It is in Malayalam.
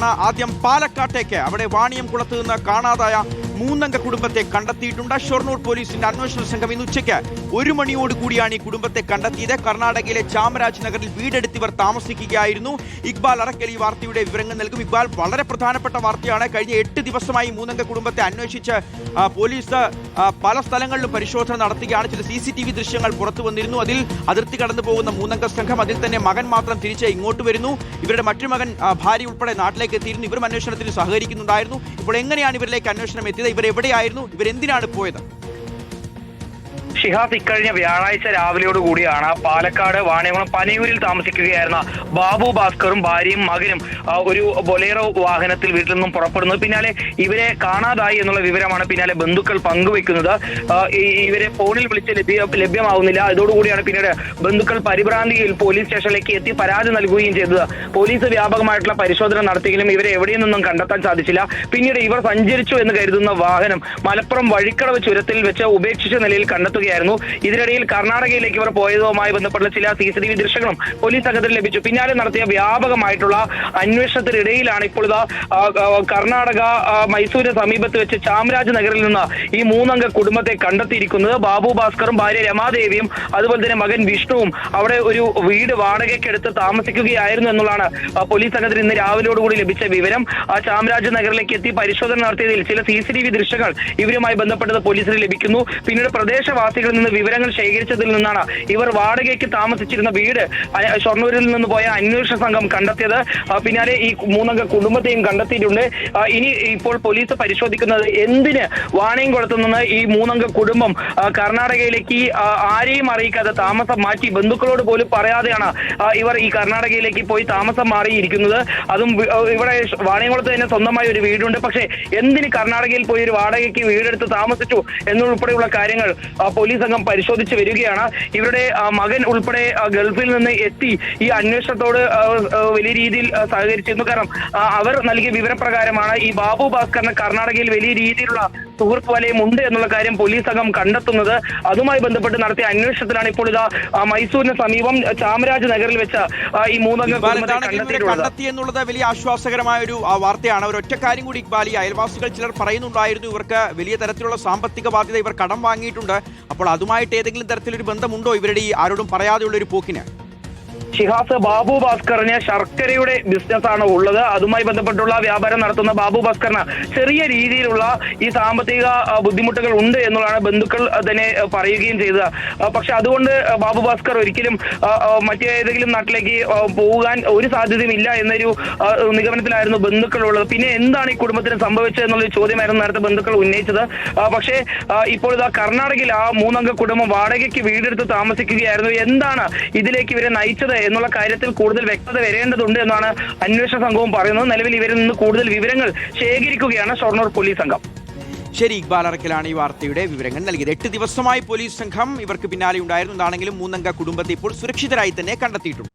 വാർത്തയാണ്. ആദ്യം പാലക്കാട്ടേക്ക്. അവിടെ വാണിയംകുളത്ത് നിന്ന് കാണാതായ 3 അംഗ കുടുംബത്തെ കണ്ടെത്തിയിട്ടുണ്ട്. ഷൊർണൂർ പോലീസിന്റെ അന്വേഷണ സംഘം ഇന്ന് ഉച്ചയ്ക്ക് 1 മണിയോടുകൂടിയാണ് ഈ കുടുംബത്തെ കണ്ടെത്തിയത്. കർണാടകയിലെ ചാമരാജ് നഗറിൽ വീടെടുത്തിവർ താമസിക്കുകയായിരുന്നു. ഇക്ബാൽ അറക്കൽ ഈ വാർത്തയുടെ വിവരങ്ങൾ നൽകും. ഇക്ബാൽ, വളരെ പ്രധാനപ്പെട്ട വാർത്തയാണ്. കഴിഞ്ഞ 8 ദിവസമായി 3 അംഗ കുടുംബത്തെ അന്വേഷിച്ച് പോലീസ് പല സ്ഥലങ്ങളിലും പരിശോധന നടത്തുകയാണ്. ചില CCTV ദൃശ്യങ്ങൾ പുറത്തു വന്നിരുന്നു. അതിൽ അതിർത്തി കടന്നു പോകുന്ന 3 അംഗ സംഘം, അതിൽ തന്നെ മകൻ മാത്രം തിരിച്ച് ഇങ്ങോട്ട് വരുന്നു. ഇവരുടെ മറ്റു മകൻ ഭാര്യ ഉൾപ്പെടെ നാട്ടിലേക്ക് എത്തിയിരുന്നു. ഇവരും അന്വേഷണത്തിൽ സഹകരിക്കുന്നുണ്ടായിരുന്നു. ഇപ്പോൾ എങ്ങനെയാണ് ഇവരിലേക്ക് അന്വേഷണം എത്തിയത്? ഇവരെവിടെയായിരുന്നു? ഇവരെന്തിനാണ് പോയത്? ഷിഹാസ്, ഇക്കഴിഞ്ഞ വ്യാഴാഴ്ച രാവിലെയോടുകൂടിയാണ് പാലക്കാട് വാണിയംകുളം പനയൂരിൽ താമസിക്കുകയായിരുന്ന ബാബു ഭാസ്കറും ഭാര്യയും മകനും ഒരു ബൊലേറോ വാഹനത്തിൽ വീട്ടിൽ നിന്നും പുറപ്പെടുന്നത്. പിന്നാലെ ഇവരെ കാണാതായി എന്നുള്ള വിവരമാണ് പിന്നാലെ ബന്ധുക്കൾ പങ്കുവെക്കുന്നത്. ഇവരെ ഫോണിൽ വിളിച്ച് ലഭ്യമാവുന്നില്ല. ഇതോടുകൂടിയാണ് പിന്നീട് ബന്ധുക്കൾ പരിഭ്രാന്തിയിൽ പോലീസ് സ്റ്റേഷനിലേക്ക് എത്തി പരാതി നൽകുകയും ചെയ്തത്. പോലീസ് വ്യാപകമായിട്ടുള്ള പരിശോധന നടത്തിയെങ്കിലും ഇവരെ എവിടെയും നിന്നും കണ്ടെത്താൻ സാധിച്ചില്ല. പിന്നീട് ഇവർ സഞ്ചരിച്ചു എന്ന് കരുതുന്ന വാഹനം മലപ്പുറം വഴിക്കടവ് ചുരത്തിൽ വെച്ച് ഉപേക്ഷിച്ച നിലയിൽ കണ്ടെത്തുകയായിരുന്നു. ഇതിനിടയിൽ കർണാടകയിലേക്ക് ഇവർ പോയതുമായി ബന്ധപ്പെട്ട ചില CCTV ദൃശ്യങ്ങളും പോലീസ് സംഘത്തിന് ലഭിച്ചു. പിന്നാലെ നടത്തിയ വ്യാപകമായിട്ടുള്ള അന്വേഷണത്തിനിടയിലാണ് ഇപ്പോൾ കർണാടക മൈസൂരിന് സമീപത്ത് വെച്ച് ചാമരാജ് നഗറിൽ നിന്ന് ഈ 3 അംഗ കുടുംബത്തെ കണ്ടെത്തിയിരിക്കുന്നത്. ബാബു ഭാസ്കറും ഭാര്യ രമാദേവിയും അതുപോലെ തന്നെ മകൻ വിഷ്ണുവും അവിടെ ഒരു വീട് വാടകയ്ക്കെടുത്ത് താമസിക്കുകയായിരുന്നു എന്നുള്ളതാണ് പോലീസ് സംഘത്തിന് ഇന്ന് രാവിലെയോടുകൂടി ലഭിച്ച വിവരം. ചാമരാജ് നഗറിലേക്ക് എത്തി പരിശോധന നടത്തിയതിൽ ചില CCTV ദൃശ്യങ്ങൾ ഇവരുമായി ബന്ധപ്പെട്ടത് പോലീസിന് ലഭിക്കുന്നു. പിന്നീട് പ്രദേശവാസികളിൽ നിന്ന് വിവരങ്ങൾ ശേഖരിച്ചതിൽ നിന്നാണ് ഇവർ വാടകയ്ക്ക് താമസിച്ചിരുന്ന വീട് ഷൊർണൂരിൽ നിന്ന് പോയ അന്വേഷണ സംഘം കണ്ടെത്തിയത്. പിന്നാലെ ഈ 3 അംഗ കുടുംബത്തെയും കണ്ടെത്തിയിട്ടുണ്ട്. ഇനി ഇപ്പോൾ പോലീസ് പരിശോധിക്കുന്നത് എന്തിന് വാണിയംകുളത്ത് നിന്ന് ഈ 3 അംഗ കുടുംബം കർണാടകയിലേക്ക് ആരെയും അറിയിക്കാതെ താമസം മാറ്റി, ബന്ധുക്കളോട് പോലും പറയാതെയാണ് ഇവർ ഈ കർണാടകയിലേക്ക് പോയി താമസം മാറിയിരിക്കുന്നത്. അതും ഇവിടെ വാണിയംകുളത്ത് തന്നെ സ്വന്തമായ ഒരു വീടുണ്ട്. പക്ഷേ എന്തിന് കർണാടകയിൽ പോയി ഒരു വാടകയ്ക്ക് വീടെടുത്ത് താമസിച്ചു എന്നുൾപ്പെടെയുള്ള കാര്യങ്ങൾ പോലീസ് സംഘം പരിശോധിച്ച് വരികയാണ്. ഇവരുടെ മകൻ ഉൾപ്പെടെ ഗൾഫിൽ നിന്ന് എത്തി ഈ അന്വേഷണത്തോട് വലിയ രീതിയിൽ സഹകരിച്ചിരുന്നു. കാരണം അവർ നൽകിയ വിവരപ്രകാരമാണ് ഈ ബാബു ഭാസ്കറിന് കർണാടകയിൽ വലിയ രീതിയിലുള്ള സുഹൃത്ത് വലയം ഉണ്ട് എന്നുള്ള കാര്യം പോലീസ് സംഘം കണ്ടെത്തുന്നത്. അതുമായി ബന്ധപ്പെട്ട് നടത്തിയ അന്വേഷണത്തിലാണ് ഇപ്പോൾ മൈസൂരിന് സമീപം ചാമരാജ് നഗറിൽ വെച്ച ഈ 3 അംഗ കുടുംബത്തെ കണ്ടെത്തി എന്നുള്ളത് വലിയ ആശ്വാസകരമായ ഒരു വാർത്തയാണ്. ഒരൊറ്റ കാര്യം കൂടി ഇക്ബാൽ, ഈ അയൽവാസികൾ ചിലർ പറയുന്നുണ്ടായിരുന്നു ഇവർക്ക് വലിയ തരത്തിലുള്ള സാമ്പത്തിക ബാധ്യത, ഇവർ കടം വാങ്ങിയിട്ടുണ്ട്. അപ്പോൾ അതുമായിട്ട് ഏതെങ്കിലും തരത്തിലൊരു ബന്ധമുണ്ടോ ഇവരുടെ ഈ ആരോടും പറയാതെയുള്ള ഒരു പോക്കിന്? ഷിഹാസ്, ബാബു ഭാസ്കറിന് ശർക്കരയുടെ ബിസിനസ്സാണ് ഉള്ളത്. അതുമായി ബന്ധപ്പെട്ടുള്ള വ്യാപാരം നടത്തുന്ന ബാബു ഭാസ്കറിന് ചെറിയ രീതിയിലുള്ള ഈ സാമ്പത്തിക ബുദ്ധിമുട്ടുകൾ ഉണ്ട് എന്നുള്ളതാണ് ബന്ധുക്കൾ തന്നെ പറയുകയും ചെയ്തത്. പക്ഷെ അതുകൊണ്ട് ബാബു ഭാസ്കർ ഒരിക്കലും മറ്റേതെങ്കിലും നാട്ടിലേക്ക് പോകാൻ ഒരു സാധ്യതയും ഇല്ല എന്നൊരു നിഗമനത്തിലായിരുന്നു ബന്ധുക്കൾ ഉള്ളത്. പിന്നെ എന്താണ് ഈ കുടുംബത്തിന് സംഭവിച്ചത് എന്നുള്ളൊരു ചോദ്യമായിരുന്നു നേരത്തെ ബന്ധുക്കൾ ഉന്നയിച്ചത്. പക്ഷേ ഇപ്പോൾ കർണാടകയിൽ ആ 3 അംഗ കുടുംബം വാടകയ്ക്ക് വീടെടുത്ത് താമസിക്കുകയായിരുന്നു. എന്താണ് ഇതിലേക്ക് ഇവരെ നയിച്ചത് എന്നുള്ള കാര്യത്തിൽ കൂടുതൽ വ്യക്തത വരേണ്ടതുണ്ട് എന്നാണ് അന്വേഷണ സംഘവും പറയുന്നത്. നിലവിൽ ഇവരിൽ നിന്ന് കൂടുതൽ വിവരങ്ങൾ ശേഖരിക്കുകയാണ് ഷൊർണൂർ പോലീസ് സംഘം. ശരി, ഇക്ബാൽ അറക്കലാണ് ഈ വാർത്തയുടെ വിവരങ്ങൾ നൽകിയത്. 8 ദിവസമായി പോലീസ് സംഘം ഇവർക്ക് പിന്നാലെ ഉണ്ടായിരുന്നു. എന്താണെങ്കിലും 3 അംഗ കുടുംബത്തെ ഇപ്പോൾ സുരക്ഷിതരായി തന്നെ കണ്ടെത്തിയിട്ടുണ്ട്.